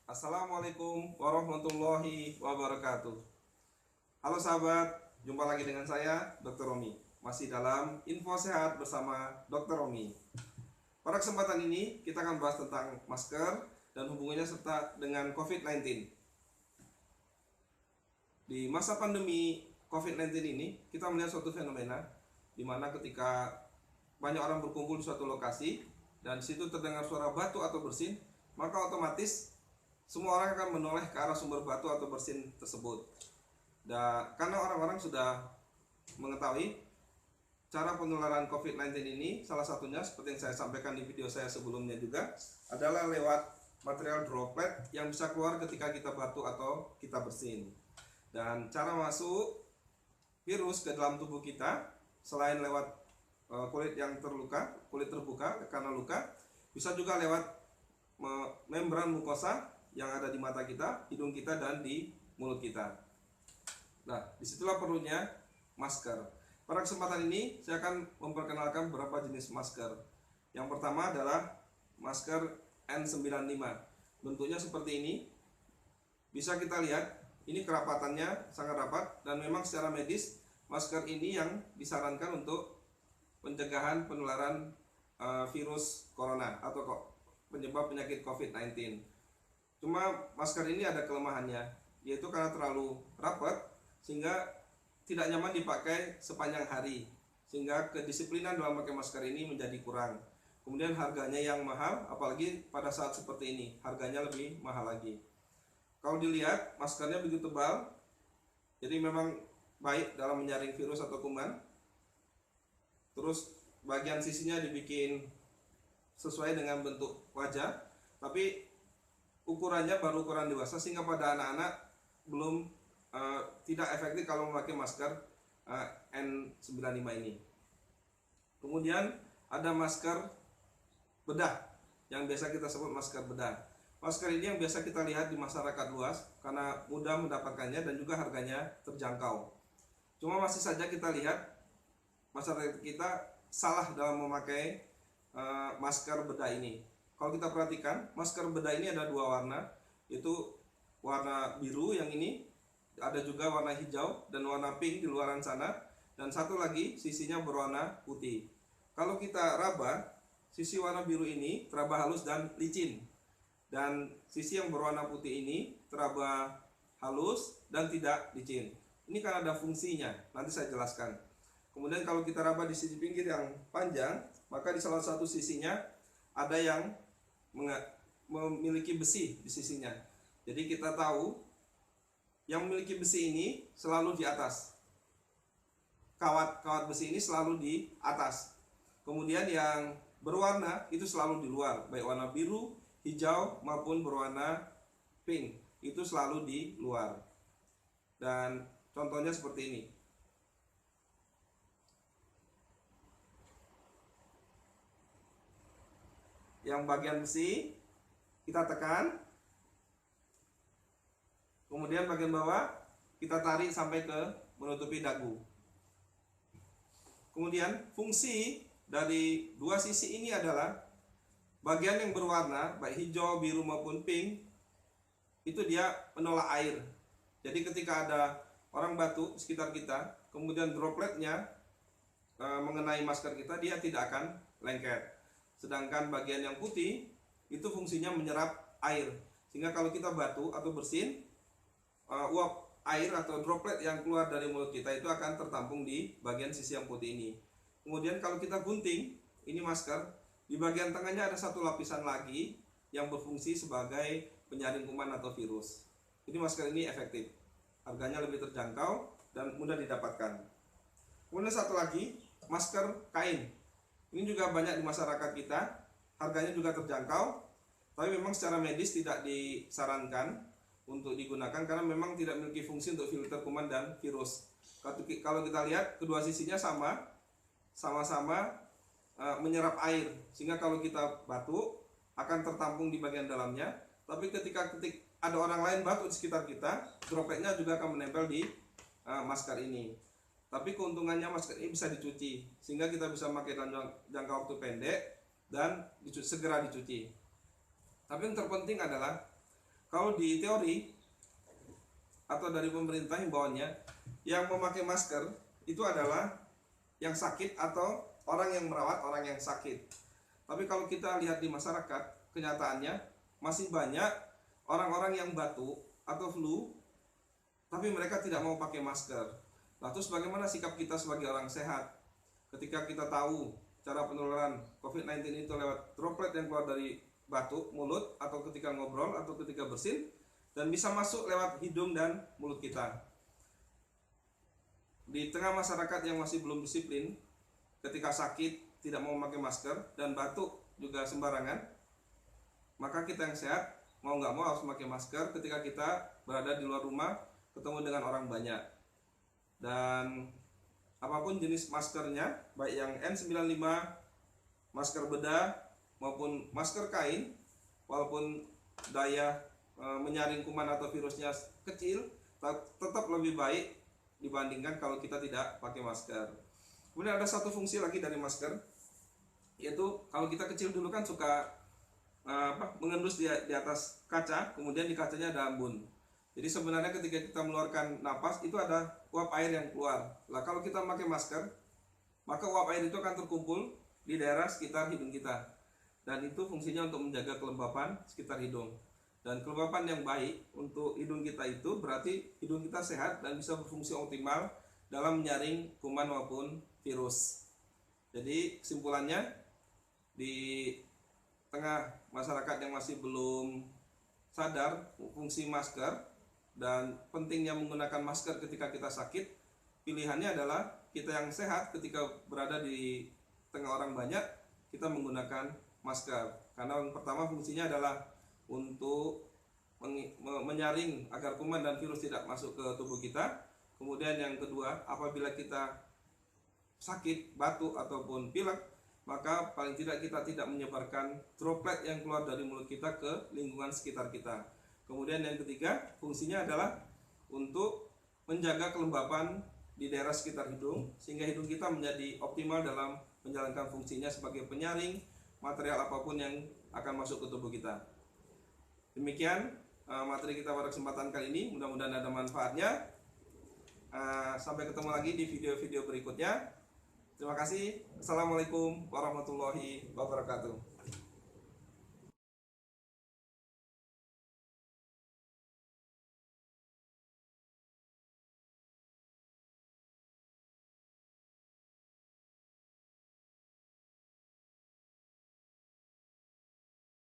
Assalamualaikum warahmatullahi wabarakatuh. Halo sahabat, jumpa lagi dengan saya Dr. Romi. Masih dalam info sehat bersama Dr. Romi. Pada kesempatan ini kita akan bahas tentang masker dan hubungannya serta dengan COVID-19. Di masa pandemi COVID-19 ini kita melihat suatu fenomena di mana ketika banyak orang berkumpul di suatu lokasi dan di situ terdengar suara batu atau bersin, maka otomatis semua orang akan menoleh ke arah sumber batu atau bersin tersebut. Dan karena orang-orang sudah mengetahui cara penularan COVID-19 ini, salah satunya seperti yang saya sampaikan di video saya sebelumnya juga adalah lewat material droplet yang bisa keluar ketika kita batuk atau kita bersin. Dan cara masuk virus ke dalam tubuh kita selain lewat kulit yang terluka, kulit terbuka karena luka, bisa juga lewat membran mukosa yang ada di mata kita, hidung kita, dan di mulut kita. Nah, disitulah perlunya masker. Pada kesempatan ini, saya akan memperkenalkan beberapa jenis masker. Yang pertama adalah masker N95. Bentuknya seperti ini. Bisa kita lihat, ini kerapatannya sangat rapat, dan memang secara medis, masker ini yang disarankan untuk pencegahan penularan virus corona atau penyebab penyakit COVID-19. Cuma masker ini ada kelemahannya, yaitu karena terlalu rapat sehingga tidak nyaman dipakai sepanjang hari, sehingga kedisiplinan dalam memakai masker ini menjadi kurang. Kemudian harganya yang mahal, apalagi pada saat seperti ini, harganya lebih mahal lagi. Kalau dilihat maskernya begitu tebal, jadi memang baik dalam menyaring virus atau kuman. Terus bagian sisinya dibikin sesuai dengan bentuk wajah, tapi ukurannya baru ukuran dewasa sehingga pada anak-anak belum tidak efektif kalau memakai masker N95 ini. Kemudian ada masker bedah yang biasa kita sebut masker bedah. Masker ini yang biasa kita lihat di masyarakat luas karena mudah mendapatkannya dan juga harganya terjangkau. Cuma masih saja kita lihat masyarakat kita salah dalam memakai masker bedah ini. Kalau kita perhatikan, masker bedah ini ada dua warna, yaitu warna biru yang ini, ada juga warna hijau dan warna pink di luaran sana, dan satu lagi sisinya berwarna putih. Kalau kita raba, sisi warna biru ini teraba halus dan licin, dan sisi yang berwarna putih ini teraba halus dan tidak licin. Ini kan ada fungsinya, nanti saya jelaskan. Kemudian kalau kita raba di sisi pinggir yang panjang, maka di salah satu sisinya ada yang memiliki besi di sisinya. Jadi kita tahu yang memiliki besi ini selalu di atas. Kawat besi ini selalu di atas. Kemudian yang berwarna itu selalu di luar, baik warna biru, hijau maupun berwarna pink, itu selalu di luar. Dan contohnya seperti ini. Yang bagian besi kita tekan, kemudian bagian bawah kita tarik sampai ke menutupi dagu. Kemudian fungsi dari dua sisi ini adalah bagian yang berwarna baik hijau, biru maupun pink itu dia menolak air. Jadi ketika ada orang batuk di sekitar kita, kemudian dropletnya mengenai masker kita, dia tidak akan lengket. Sedangkan bagian yang putih itu fungsinya menyerap air, sehingga kalau kita batuk atau bersin, uap air atau droplet yang keluar dari mulut kita itu akan tertampung di bagian sisi yang putih ini. Kemudian kalau kita gunting ini masker, di bagian tengahnya ada satu lapisan lagi yang berfungsi sebagai penyaring kuman atau virus. Jadi masker ini efektif, harganya lebih terjangkau dan mudah didapatkan. Kemudian satu lagi, masker kain. Ini juga banyak di masyarakat kita, harganya juga terjangkau, tapi memang secara medis tidak disarankan untuk digunakan karena memang tidak memiliki fungsi untuk filter kuman dan virus. Kalau kita lihat kedua sisinya sama-sama menyerap air, sehingga kalau kita batuk akan tertampung di bagian dalamnya. Tapi ketika ada orang lain batuk di sekitar kita, dropletnya juga akan menempel di masker ini. Tapi keuntungannya masker ini bisa dicuci, sehingga kita bisa memakai dalam jangka waktu pendek dan segera dicuci. Tapi yang terpenting adalah Kalau di teori atau dari pemerintah himbauannya, yang memakai masker itu adalah yang sakit atau orang yang merawat orang yang sakit. Tapi kalau kita lihat di masyarakat, kenyataannya masih banyak orang-orang yang batuk atau flu, tapi mereka tidak mau pakai masker. Nah, terus bagaimana sikap kita sebagai orang sehat ketika kita tahu cara penularan COVID-19 itu lewat droplet yang keluar dari batuk, mulut, atau ketika ngobrol, atau ketika bersin, dan bisa masuk lewat hidung dan mulut kita. Di tengah masyarakat yang masih belum disiplin, ketika sakit tidak mau memakai masker dan batuk juga sembarangan, maka kita yang sehat mau nggak mau harus memakai masker ketika kita berada di luar rumah, ketemu dengan orang banyak. Dan apapun jenis maskernya, baik yang N95, masker bedah maupun masker kain, walaupun daya menyaring kuman atau virusnya kecil, tetap lebih baik dibandingkan kalau kita tidak pakai masker. Kemudian ada satu fungsi lagi dari masker, yaitu kalau kita kecil dulu kan suka mengendus di atas kaca, kemudian di kacanya ada embun. Jadi sebenarnya ketika kita mengeluarkan napas itu ada uap air yang keluar. Nah, kalau kita pakai masker, maka uap air itu akan terkumpul di daerah sekitar hidung kita, dan itu fungsinya untuk menjaga kelembapan sekitar hidung. Dan kelembapan yang baik untuk hidung kita itu berarti hidung kita sehat dan bisa berfungsi optimal dalam menyaring kuman maupun virus. Jadi kesimpulannya, di tengah masyarakat yang masih belum sadar fungsi masker dan pentingnya menggunakan masker ketika kita sakit, pilihannya adalah kita yang sehat ketika berada di tengah orang banyak, kita menggunakan masker. Karena yang pertama fungsinya adalah untuk menyaring agar kuman dan virus tidak masuk ke tubuh kita. Kemudian yang kedua, apabila kita sakit, batuk ataupun pilek, maka paling tidak kita tidak menyebarkan droplet yang keluar dari mulut kita ke lingkungan sekitar kita. Kemudian yang ketiga, fungsinya adalah untuk menjaga kelembapan di daerah sekitar hidung, sehingga hidung kita menjadi optimal dalam menjalankan fungsinya sebagai penyaring material apapun yang akan masuk ke tubuh kita. Demikian materi kita pada kesempatan kali ini, mudah-mudahan ada manfaatnya. Sampai ketemu lagi di video-video berikutnya. Terima kasih. Assalamualaikum warahmatullahi wabarakatuh.